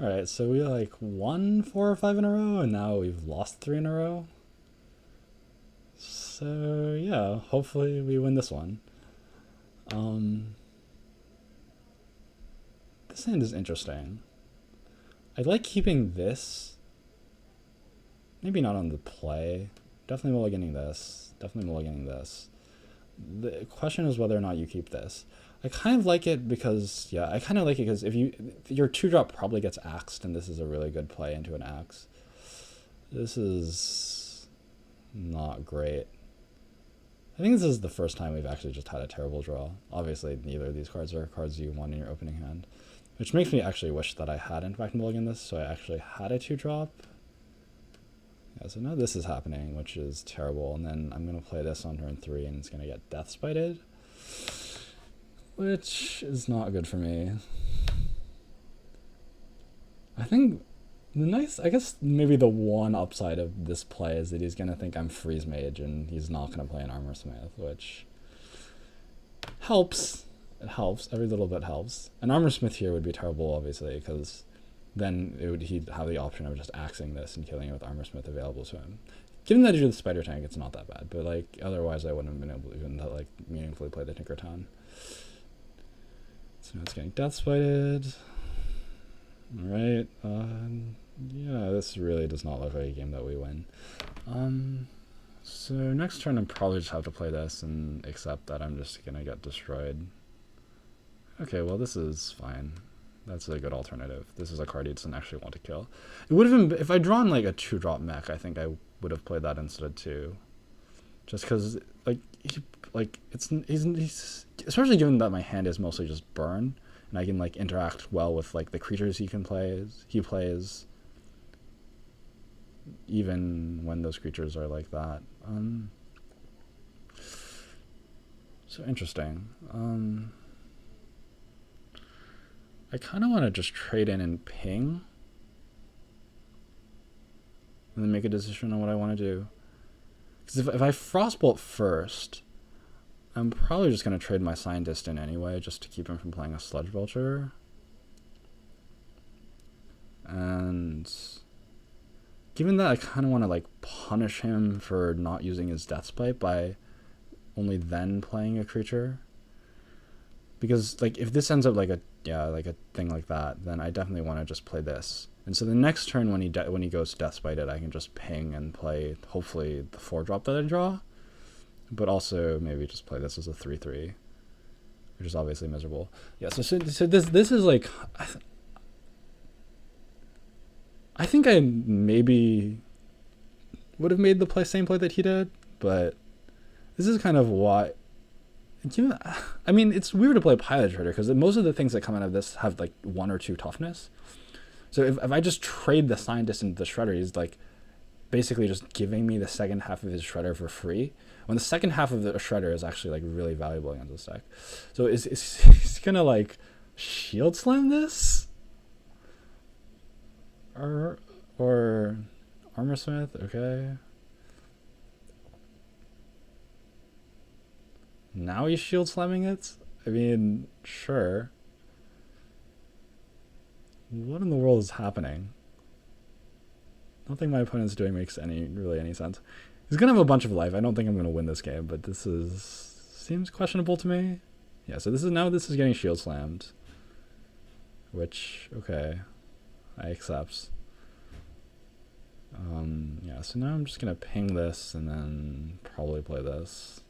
Alright, so we like won 4 or 5 in a row, and now we've lost 3 in a row. So yeah, hopefully we win this one. This hand is interesting. I like keeping this. Maybe not on the play. Definitely mulliganing this. Definitely mulliganing this. The question is whether or not you keep this. I kind of like it because, yeah, I kind of like it because if your 2-drop probably gets axed, and this is a really good play into an axe. This is not great. I think this is the first time we've actually just had a terrible draw. Obviously, neither of these cards are cards you want in your opening hand, which makes me actually wish that I had in fact mulliganed this, so I actually had a 2-drop. Yeah, so now this is happening, which is terrible, and then I'm going to play this on turn 3, and it's going to get death spited, which is not good for me. I think I guess maybe the one upside of this play is that he's going to think I'm freeze mage, and he's not going to play an armor smith, which helps. It helps. Every little bit helps. An armor smith here would be terrible, obviously, because then he'd have the option of just axing this and killing it with armor smith available to him. Given that he drew the spider tank, it's not that bad, but like otherwise I wouldn't have been able to even like meaningfully play the Tinkertown. So now it's getting death spited. Alright, yeah, this really does not look like a game that we win. So next turn I probably just have to play this and accept that I'm just gonna get destroyed. Okay, well this is fine. That's a good alternative. This is a card he doesn't actually want to kill. It would have been, if I'd drawn like a 2-drop mech, I think I would have played that instead too. Just because, like, he's especially given that my hand is mostly just burn, and I can like interact well with like the creatures he plays, even when those creatures are like that. So interesting. I kind of want to just trade in and ping, and then make a decision on what I want to do. Because if I frostbolt first, I'm probably just going to trade my scientist in anyway, just to keep him from playing a sludge vulture. And given that I kind of want to like punish him for not using his death spite by only then playing a creature, because like if this ends up like a thing like that, then I definitely want to just play this. And so the next turn when he goes death spited, I can just ping and play hopefully the 4-drop that I draw, but also maybe just play this as a 3/3, which is obviously miserable. Yeah. So this is like, I think I maybe would have made the same play that he did, but this is kind of why. I mean, it's weird to play Pilot Trader because most of the things that come out of this have like 1 or 2 toughness. So if I just trade the Scientist into the Shredder, he's like basically just giving me the second half of his Shredder for free, when the second half of the Shredder is actually like really valuable against this deck. So is he's gonna like Shield Slam this? Or Armor Smith? Okay. Now he's shield slamming it? I mean, sure. What in the world is happening? Nothing my opponent's doing makes really any sense. He's gonna have a bunch of life. I don't think I'm gonna win this game, but this seems questionable to me. Yeah, so this is getting shield slammed. Which, okay, I accept. Yeah, so now I'm just gonna ping this and then probably play this.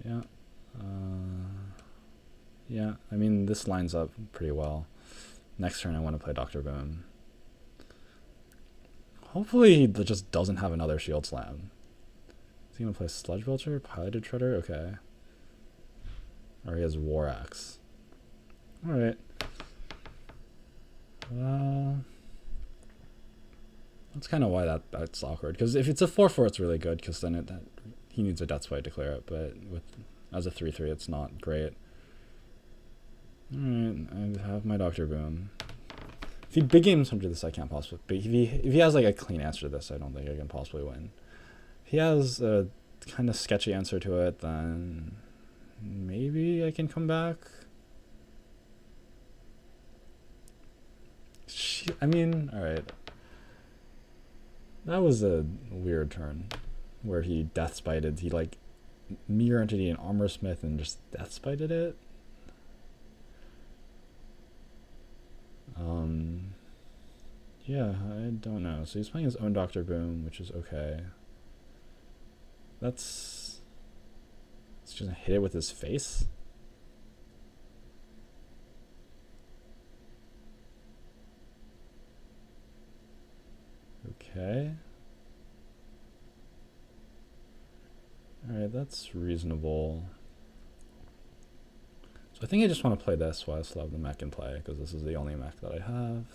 Yeah. Yeah, I mean, this lines up pretty well. Next turn I want to play Dr. Boom. Hopefully he just doesn't have another shield slam. Is he going to play Sludge Vulture? Piloted Shredder? Okay. Or he has War Axe. Alright. Well, that's kind of why that's awkward. Because if it's a 4/4, it's really good, because then he needs a Death Spite to clear it. But as a 3/3, it's not great. Alright, I have my Dr. Boom. If he big games under this, I can't possibly. But if he has like a clean answer to this, I don't think I can possibly win. If he has a kind of sketchy answer to it, then maybe I can come back. I mean, alright. That was a weird turn where he death spited. He like mirror entity and armor smith and just death spited it. Yeah, I don't know. So he's playing his own Dr. Boom, which is okay. It's just gonna hit it with his face. Okay. Alright, that's reasonable. So I think I just want to play this while I still have the mech in play, because this is the only mech that I have.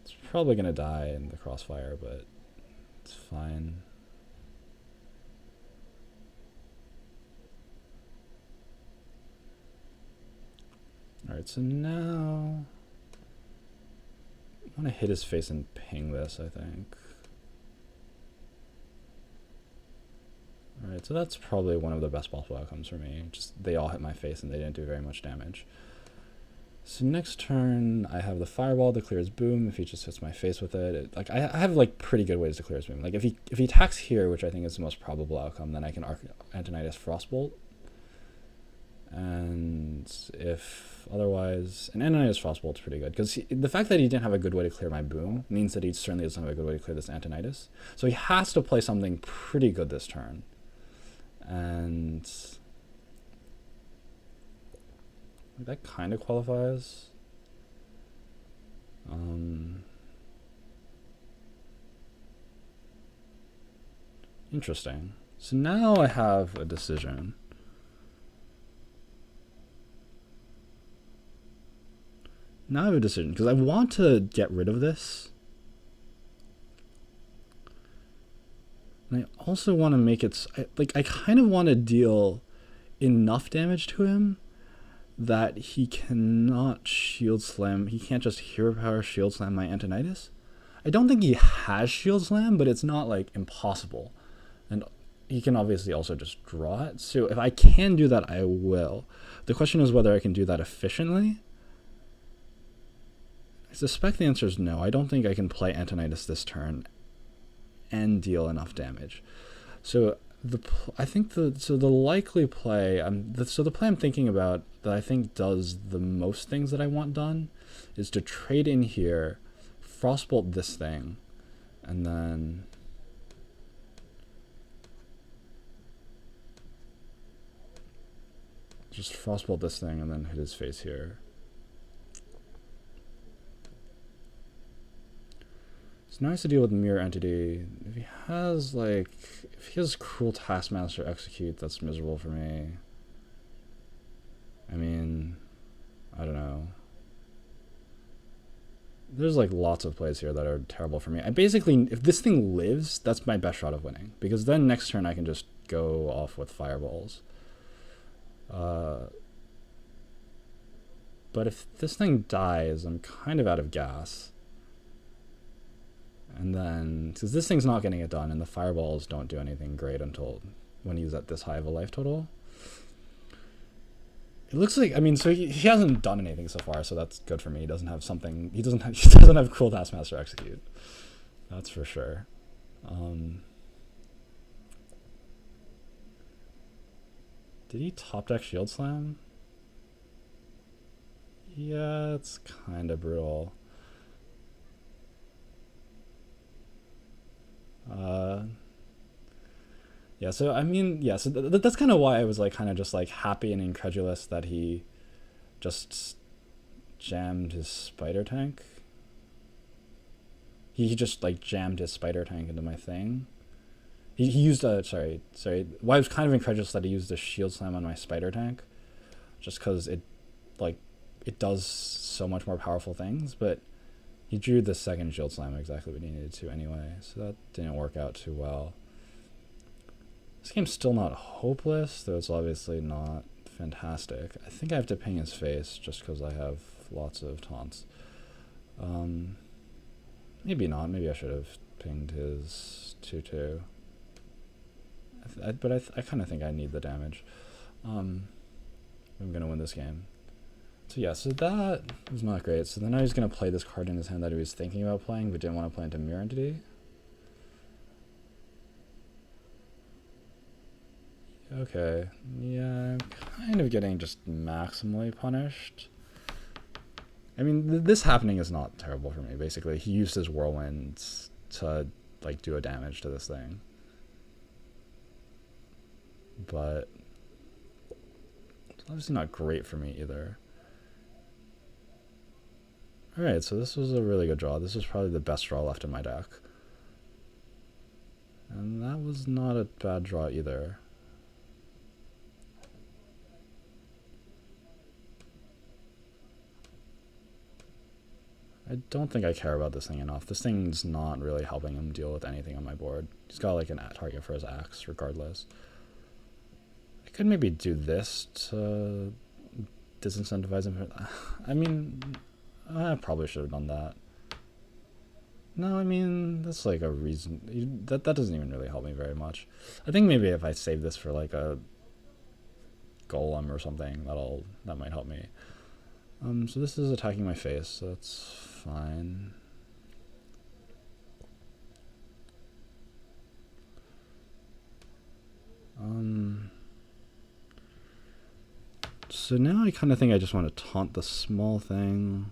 It's probably going to die in the crossfire, but it's fine. Alright, so now I want to hit his face and ping this, I think. Alright, so that's probably one of the best possible outcomes for me. Just they all hit my face and they didn't do very much damage. So next turn, I have the fireball to clear his boom. If he just hits my face with it, like I have like pretty good ways to clear his boom. Like if he attacks here, which I think is the most probable outcome, then I can Antonidas Frostbolt. And if otherwise, and Antonidas Frostbolt's pretty good because the fact that he didn't have a good way to clear my boom means that he certainly doesn't have a good way to clear this Antonidas. So he has to play something pretty good this turn. And that kind of qualifies. Interesting. So now I have a decision. Now I have a decision because I want to get rid of this. And I also want to make it, like, I kind of want to deal enough damage to him that he cannot shield slam. He can't just hero power shield slam my Antonidas. I don't think he has shield slam, but it's not, like, impossible. And he can obviously also just draw it. So if I can do that, I will. The question is whether I can do that efficiently. I suspect the answer is no. I don't think I can play Antonidas this turn and deal enough damage. So the likely play, the play I'm thinking about that I think does the most things that I want done is to trade in here, Frostbolt this thing, and then just Frostbolt this thing and then hit his face here. It's nice to deal with Mirror Entity. If he has Cruel Taskmaster Execute, that's miserable for me. I mean, I don't know. There's like lots of plays here that are terrible for me. I basically, if this thing lives, that's my best shot of winning. Because then next turn I can just go off with fireballs. But if this thing dies, I'm kind of out of gas. And then, because this thing's not getting it done, and the fireballs don't do anything great until when he's at this high of a life total. It looks like, I mean, so he hasn't done anything so far, so that's good for me. He doesn't have something, he doesn't have Cruel Taskmaster Execute. That's for sure. Did he top deck Shield Slam? Yeah, it's kind of brutal. Yeah, so I mean, yeah, so that's kind of why I was like kind of just like happy and incredulous that he just jammed his spider tank. He just like jammed his spider tank into my thing. He used a, sorry. Why I was kind of incredulous that he used a shield slam on my spider tank, just because it does so much more powerful things, but he drew the second shield slam exactly what he needed to anyway, so that didn't work out too well. This game's still not hopeless, though it's obviously not fantastic. I think I have to ping his face just because I have lots of taunts. Maybe not. Maybe I should have pinged his 2-2. But I kind of think I need the damage. I'm going to win this game. So yeah, so that was not great. So then now he's going to play this card in his hand that he was thinking about playing but didn't want to play into Mirror Entity. Okay, yeah, I'm kind of getting just maximally punished. I mean, this happening is not terrible for me, basically. He used his Whirlwinds to, like, do a damage to this thing. But it's obviously not great for me either. Alright, so this was a really good draw. This was probably the best draw left in my deck. And that was not a bad draw either. I don't think I care about this thing enough. This thing's not really helping him deal with anything on my board. He's got like a target for his axe, regardless. I could maybe do this to disincentivize him. I mean, I probably should have done that. No, I mean, that's like a reason. That doesn't even really help me very much. I think maybe if I save this for like a golem or something, that might help me. So this is attacking my face, so that's fine. So now I kind of think I just want to taunt the small thing.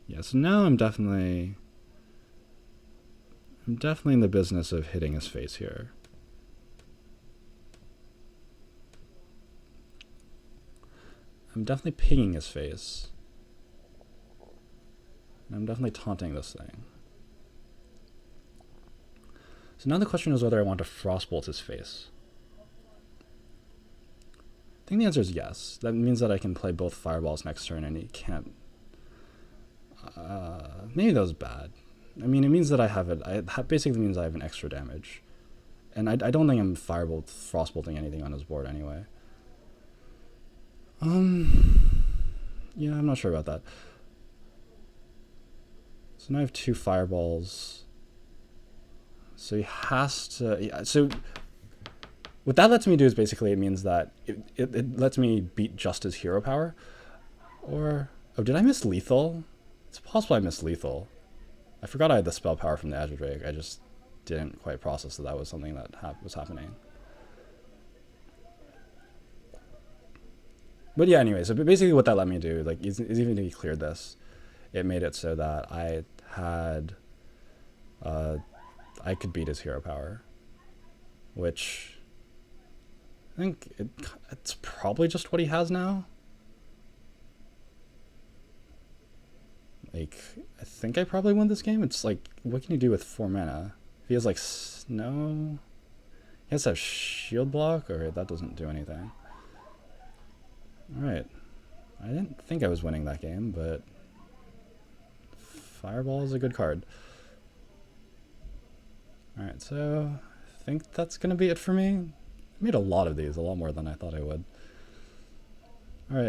Yeah, so now I'm definitely in the business of hitting his face here. I'm definitely pinging his face. And I'm definitely taunting this thing. So now the question is whether I want to Frostbolt his face. I think the answer is yes. That means that I can play both Fireballs next turn and he can't... maybe that was bad. I mean, it means that I have it. It basically means I have an extra damage. And I don't think I'm Frostbolting anything on his board anyway. Yeah, I'm not sure about that. So now I have 2 Fireballs. So he has to... Yeah, so what that lets me do is basically it means that it lets me beat just his hero power. Or... Oh, did I miss lethal? It's possible I missed lethal. I forgot I had the spell power from the Azure Drake. I just didn't quite process that was something that was happening. But yeah, anyway, so basically what that let me do, like, is even if he cleared this, it made it so that I had, I could beat his hero power, which I think it's probably just what he has now. Like, I think I probably win this game. It's like, what can you do with 4 mana? If he has, like, snow... He has to have shield block, or that doesn't do anything. Alright. I didn't think I was winning that game, but... Fireball is a good card. Alright, so... I think that's gonna be it for me. I made a lot of these, a lot more than I thought I would. Alright.